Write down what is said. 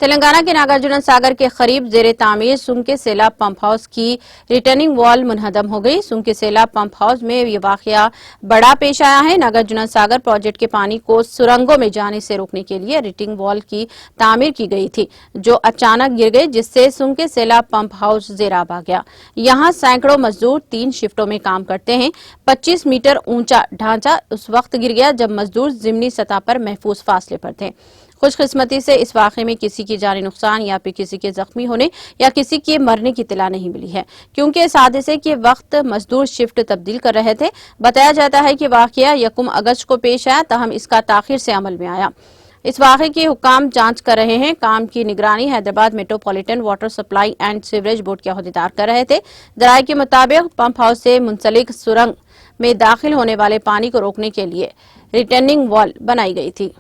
तेलंगाना के नागार्जुन सागर के करीब जेरे तामीर सुंके सेला पंप हाउस की रिटर्निंग वॉल मुनहदम हो गई। सुंके सेला पंप हाउस में ये वाकया बड़ा पेश आया है। नागार्जुन सागर प्रोजेक्ट के पानी को सुरंगों में जाने से रोकने के लिए रिटर्निंग वॉल की तामीर की गई थी, जो अचानक गिर गई, जिससे सुंके सेला पंप हाउस जेराब आ गया। यहाँ सैकड़ों मजदूर 3 शिफ्टों में काम करते हैं। 25 मीटर ऊंचा ढांचा उस वक्त गिर गया जब मजदूर जिमनी सतह पर महफूज फासले पर थे। खुशकिस्मती से इस वाकये में किसी की जानी नुकसान या फिर किसी के जख्मी होने या किसी के मरने की इत्तला नहीं मिली है, क्योंकि इस हादसे के वक्त मजदूर शिफ्ट तब्दील कर रहे थे। बताया जाता है कि वाकया 1 अगस्त को पेश आया, तहम इसका ताखिर से अमल में आया। इस वाकये की हुकाम जांच कर रहे हैं। काम की निगरानी Hyderabad metropolitan water supply and sewerage board के अहदेदार कर रहे थे। जराये के मुताबिक पंप हाउस से मुंसलिक सुरंग में दाखिल होने वाले पानी को रोकने के लिए रिटर्निंग वॉल बनाई गई थी।